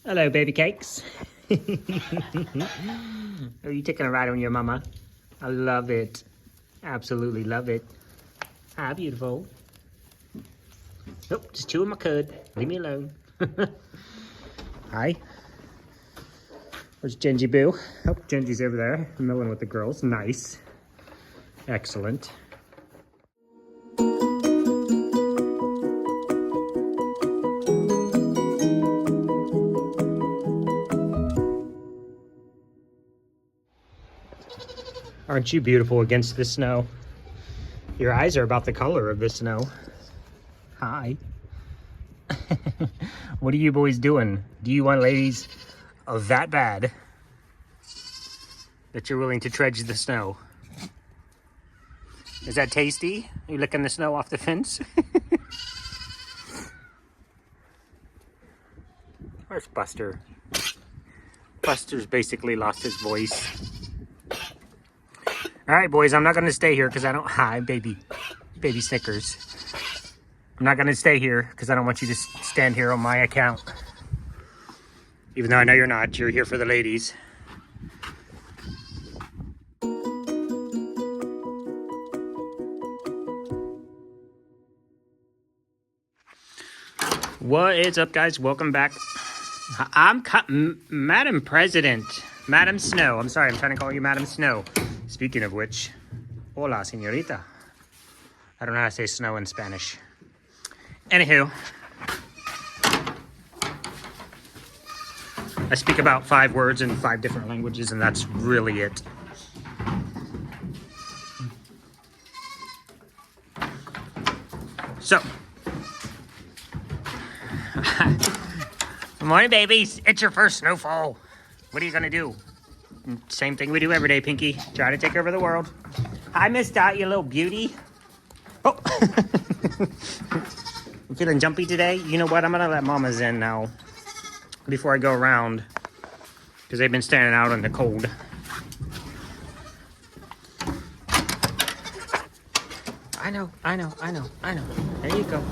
Hello, baby cakes. Are you taking a ride on your mama? I love it. Absolutely love it. Hi, beautiful. Nope, just chewing my cud. Leave me alone. Hi. Where's Gingi Boo? Oh, Gingi's over there, milling with the girls. Nice. Excellent. Aren't you beautiful against the snow? Your eyes are about the color of the snow. Hi. What are you boys doing? Do you want ladies that bad that you're willing to trudge the snow? Is that tasty? Are you licking the snow off the fence? Where's Buster? Buster's basically lost his voice. All right, boys, I'm not going to stay here because I don't... Hi, baby Snickers. I'm not going to stay here because I don't want you to stand here on my account. Even though I know you're not. You're here for the ladies. What is up, guys? Welcome back. I'm Madam President. Madam Snow. I'm sorry, I'm trying to call you Madam Snow. Speaking of which, hola, señorita. I don't know how to say snow in Spanish. Anywho, I speak about 5 words in 5 different languages, and that's really it. So, good morning, babies. It's your first snowfall. What are you gonna do? Same thing we do every day, Pinky. Try to take over the world. Hi, Miss Dot, you little beauty. Oh. I'm feeling jumpy today. You know what? I'm gonna let mamas in now before I go around because they've been standing out in the cold. I know. There you go.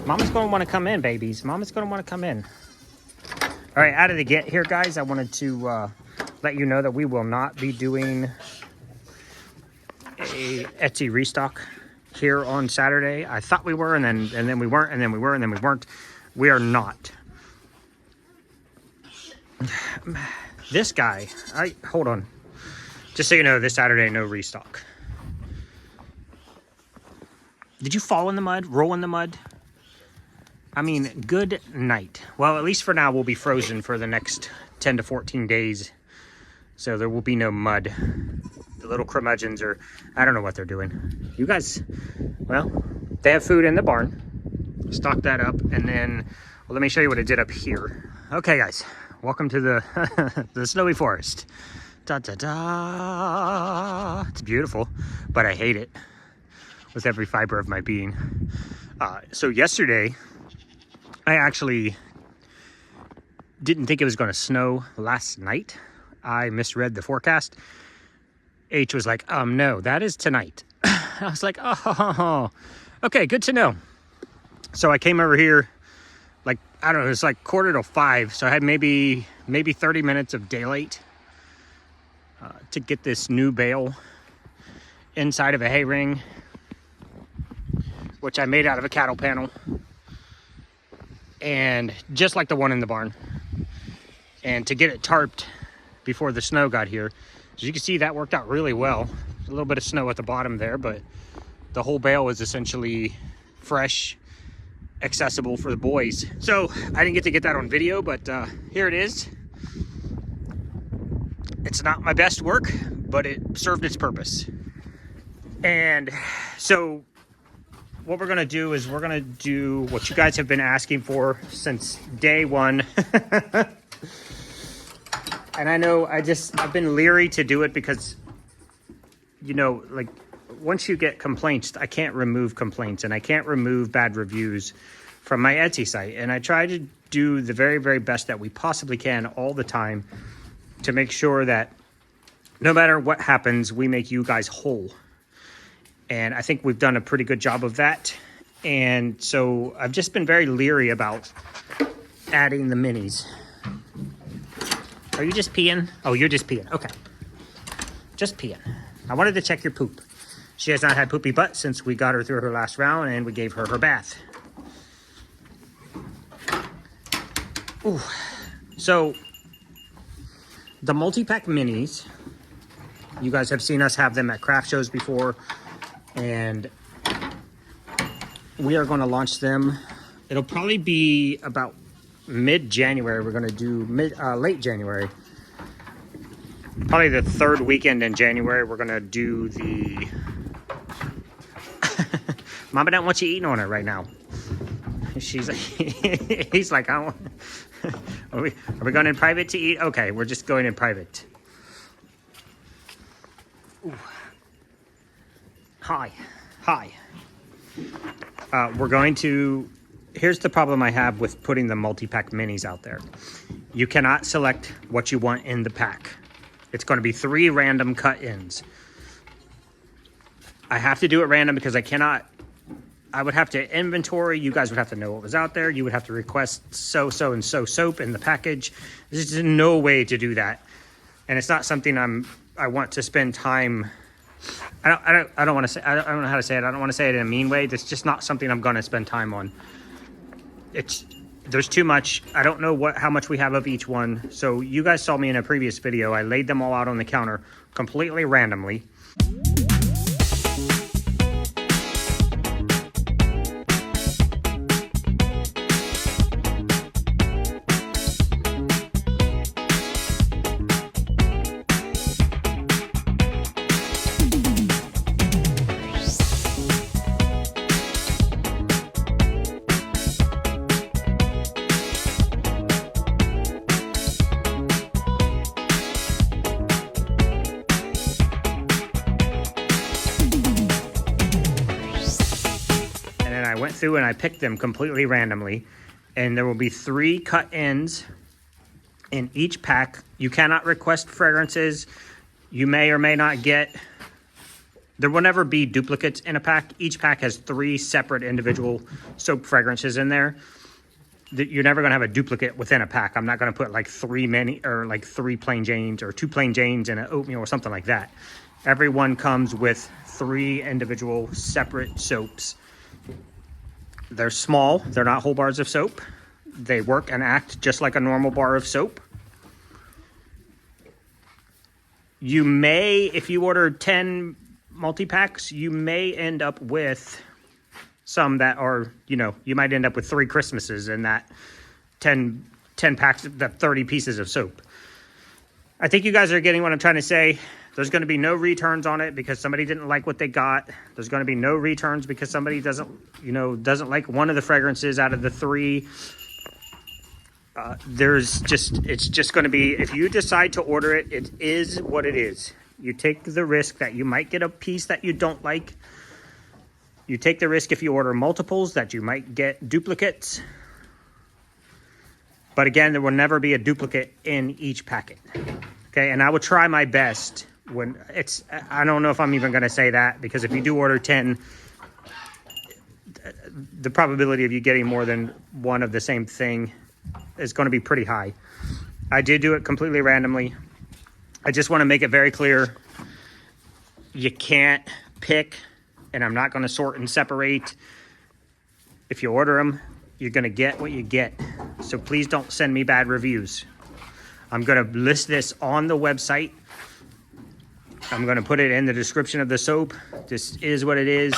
Mama's gonna want to come in, babies. Mama's gonna want to come in. All right, out of the gate here, guys, I wanted to let you know that we will not be doing a Etsy restock here on Saturday. I thought we were, and then we weren't, and then we were, and then we weren't. We are not. This guy, hold on. Just so you know, this Saturday, no restock. Did you fall in the mud, roll in the mud? I mean, good night. Well, at least for now, we'll be frozen for the next 10 to 14 days. So there will be no mud. The little curmudgeons are, I don't know what they're doing. You guys, well, they have food in the barn. Stock that up, and then, well, let me show you what I did up here. Okay, guys, welcome to the, the snowy forest. Da-da-da. It's beautiful, but I hate it with every fiber of my being. So yesterday, I actually didn't think it was going to snow last night. I misread the forecast. H was like, no, that is tonight. I was like, oh, okay, good to know. So I came over here, like, I don't know, it's like 4:45. So I had maybe 30 minutes of daylight to get this new bale inside of a hay ring, which I made out of a cattle panel. And just like the one in the barn. And to get it tarped before the snow got here. As you can see, that worked out really well. A little bit of snow at the bottom there, but the whole bale was essentially fresh, accessible for the boys. So I didn't get to get that on video, but here it is. It's not my best work, but it served its purpose. And so what we're gonna do is we're gonna do what you guys have been asking for since day one. And I know I've been leery to do it because, you know, like, once you get complaints, I can't remove complaints and I can't remove bad reviews from my Etsy site. And I try to do the very, very best that we possibly can all the time to make sure that no matter what happens, we make you guys whole. And I think we've done a pretty good job of that. And so I've just been very leery about adding the minis. Are you just peeing? Oh, you're just peeing. Okay. Just peeing. I wanted to check your poop. She has not had poopy butt since we got her through her last round and we gave her her bath. Ooh. So, the multi-pack minis, you guys have seen us have them at craft shows before, and we are going to launch them. It'll probably be about mid-January. We're going to do late January. Probably the third weekend in January, we're going to do the... Mama don't want you eating on it right now. She's like, he's like, I don't want... Are we going in private to eat? Okay, we're just going in private. Ooh. Hi. We're going to... Here's the problem I have with putting the multi-pack minis out there. You cannot select what you want in the pack. It's going to be 3 random cut-ins. I have to do it random because I cannot... I would have to inventory. You guys would have to know what was out there. You would have to request so and so soap in the package. There's just no way to do that, and it's not something I want to spend time. I don't want to say. I don't know how to say it. I don't want to say it in a mean way. That's just not something I'm going to spend time on. There's too much. I don't know how much we have of each one. So you guys saw me in a previous video. I laid them all out on the counter completely randomly. I went through and I picked them completely randomly, and there will be 3 cut ends in each pack. You cannot request fragrances. You may or may not get... There will never be duplicates in a pack. Each pack has 3 separate individual soap fragrances in there. You're never going to have a duplicate within a pack. I'm not going to put like 3 plain Janes or 2 plain Janes and an oatmeal or something like that. Everyone comes with 3 individual separate soaps. They're small. They're not whole bars of soap. They work and act just like a normal bar of soap. You may, if you order 10 multi-packs, you may end up with some that are, you might end up with 3 Christmases in that 10 packs, the 30 pieces of soap. I think you guys are getting what I'm trying to say. There's going to be no returns on it because somebody didn't like what they got. There's going to be no returns because somebody doesn't like one of the fragrances out of the 3. It's just going to be, if you decide to order it, it is what it is. You take the risk that you might get a piece that you don't like. You take the risk if you order multiples that you might get duplicates. But again, there will never be a duplicate in each packet. Okay, and I will try my best when it's... I don't know if I'm even going to say that, because if you do order 10, the probability of you getting more than one of the same thing is going to be pretty high. I did do it completely randomly. I just want to make it very clear. You can't pick, and I'm not going to sort and separate. If you order them, you're going to get what you get. So please don't send me bad reviews. I'm going to list this on the website. I'm going to put it in the description of the soap. This is what it is.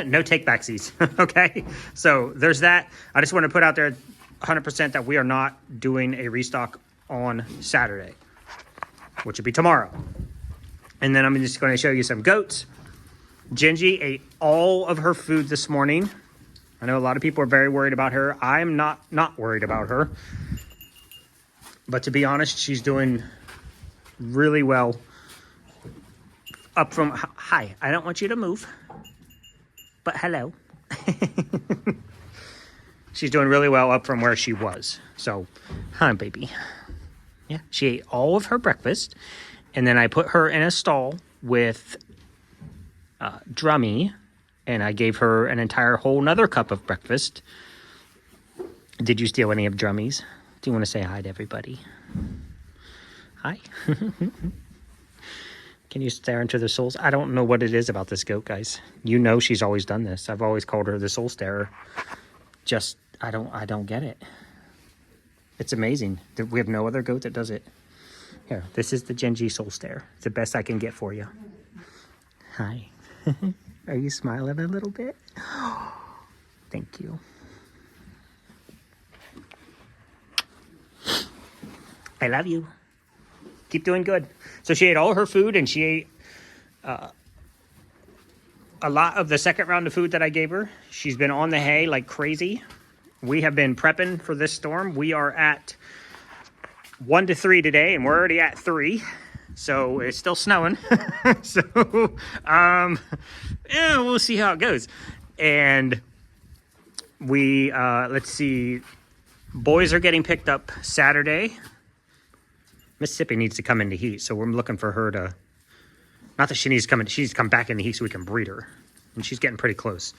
No take backsies. Okay? So there's that. I just want to put out there 100% that we are not doing a restock on Saturday, which will be tomorrow. And then I'm just going to show you some goats. Gingi ate all of her food this morning. I know a lot of people are very worried about her. I'm not worried about her. But to be honest, she's doing really well. Up from... Hi, I don't want you to move. But hello. She's doing really well up from where she was. So, hi, baby. Yeah, she ate all of her breakfast. And then I put her in a stall with Drummy. And I gave her an entire whole nother cup of breakfast. Did you steal any of Drummy's? Do you want to say hi to everybody? Hi. Can you stare into their souls? I don't know what it is about this goat, guys. You know she's always done this. I've always called her the soul starer. Just, I don't get it. It's amazing. We have no other goat that does it. Here, this is the Gingi soul stare. It's the best I can get for you. Hi. Are you smiling a little bit? Thank you. I love you. Keep doing good. So she ate all her food, and she ate a lot of the second round of food that I gave her. She's been on the hay like crazy. We have been prepping for this storm. We are at 1 to 3 today, and we're already at 3. So it's still snowing. So yeah, we'll see how it goes. And we let's see, boys are getting picked up Saturday. Mississippi needs to come into heat, so we're looking for her to, not that she needs to come in, she needs to come back in the heat so we can breed her. And she's getting pretty close.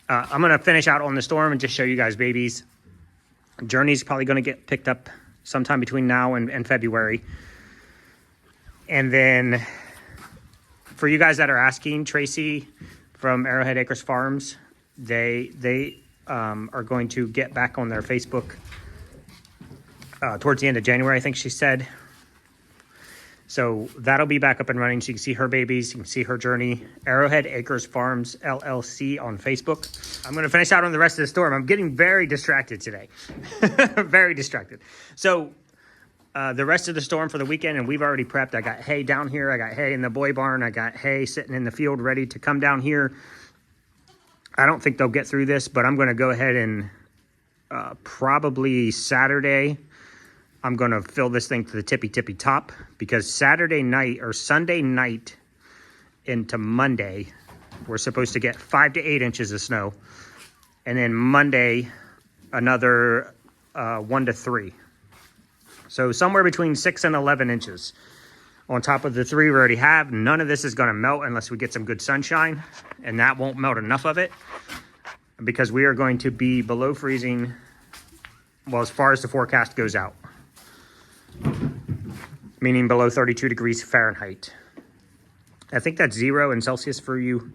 I'm going to finish out on the storm and just show you guys babies. Journey's probably going to get picked up sometime between now and February. And then for you guys that are asking, Tracy from Arrowhead Acres Farms, they are going to get back on their Facebook towards the end of January, I think she said. So that'll be back up and running. So you can see her babies, you can see her journey. Arrowhead Acres Farms LLC on Facebook. I'm going to finish out on the rest of the storm. I'm getting very distracted today. Very distracted. So the rest of the storm for the weekend, and we've already prepped. I got hay down here. I got hay in the boy barn. I got hay sitting in the field ready to come down here. I don't think they'll get through this, but I'm going to go ahead and probably Saturday, I'm going to fill this thing to the tippy top, because Saturday night or Sunday night into Monday, we're supposed to get 5 to 8 inches of snow. And then Monday, another 1 to 3. So somewhere between 6 and 11 inches. On top of the 3 we already have. None of this is going to melt unless we get some good sunshine. And that won't melt enough of it, because we are going to be below freezing, well, as far as the forecast goes out. Meaning below 32 degrees Fahrenheit. I think that's 0 in Celsius for you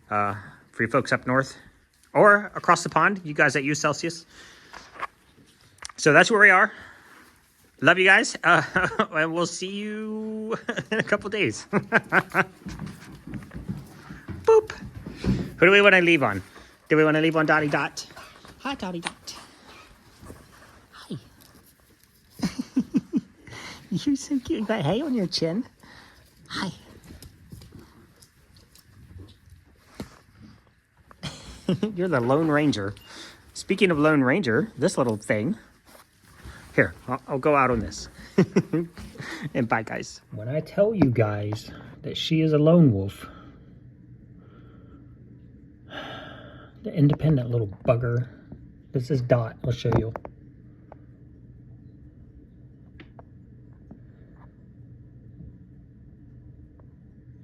folks up north. Or across the pond, you guys that use Celsius. So that's where we are. Love you guys. And we'll see you in a couple days. Boop. Who do we want to leave on? Do we want to leave on Dottie Dot? Hi, Dottie Dot. Hi. You're so cute. You got hay on your chin. Hi. You're the Lone Ranger. Speaking of Lone Ranger, this little thing. Here, I'll go out on this. And bye, guys. When I tell you guys that she is a lone wolf, the independent little bugger. This is Dot. I'll show you.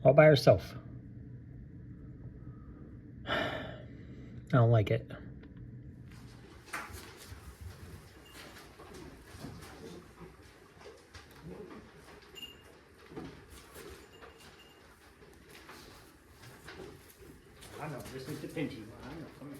All by herself. I don't like it. I know, this is the pinchy one. I know, come here.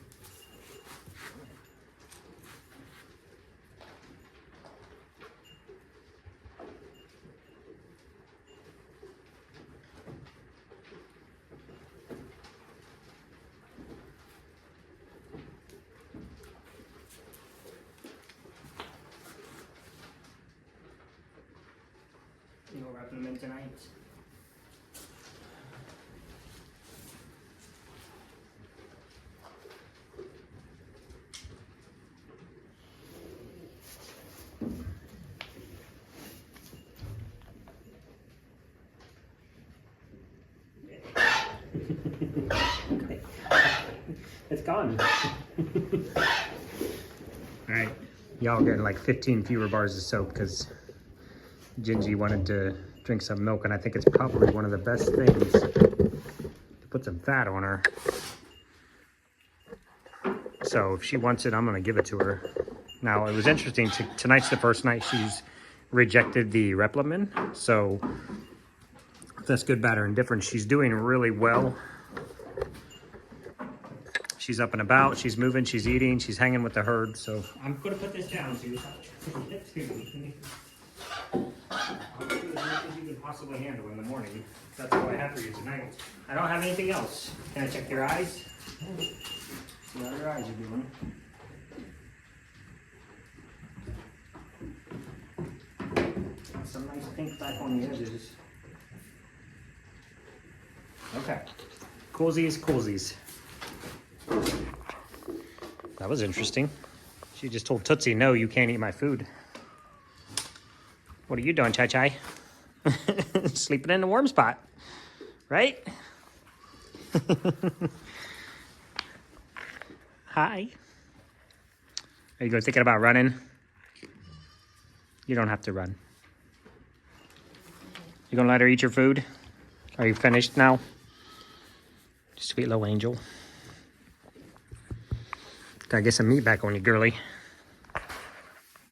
You know, wrapping them in tonight. It's gone. All right, y'all getting like 15 fewer bars of soap because Gingi wanted to drink some milk, and I think it's probably one of the best things to put some fat on her. So if she wants it, I'm gonna give it to her. Now, it was interesting. Tonight's the first night she's rejected the Replimin. So, that's good, bad, or indifferent. She's doing really well. She's up and about. She's moving. She's eating. She's hanging with the herd. So, I'm going to put this down too. I'll do as much as you can possibly handle in the morning. That's all I have for you tonight. I don't have anything else. Can I check your eyes? See how your eyes are doing. Some nice pink back on the edges. Okay. Coolsies, coolsies. That was interesting. She just told Tootsie, no, you can't eat my food. What are you doing, Chai-Chai? Sleeping in the warm spot, right? Hi. Are you thinking about running? You don't have to run. You gonna let her eat your food? Are you finished now? Sweet little angel. Gotta get some meat back on you, girly.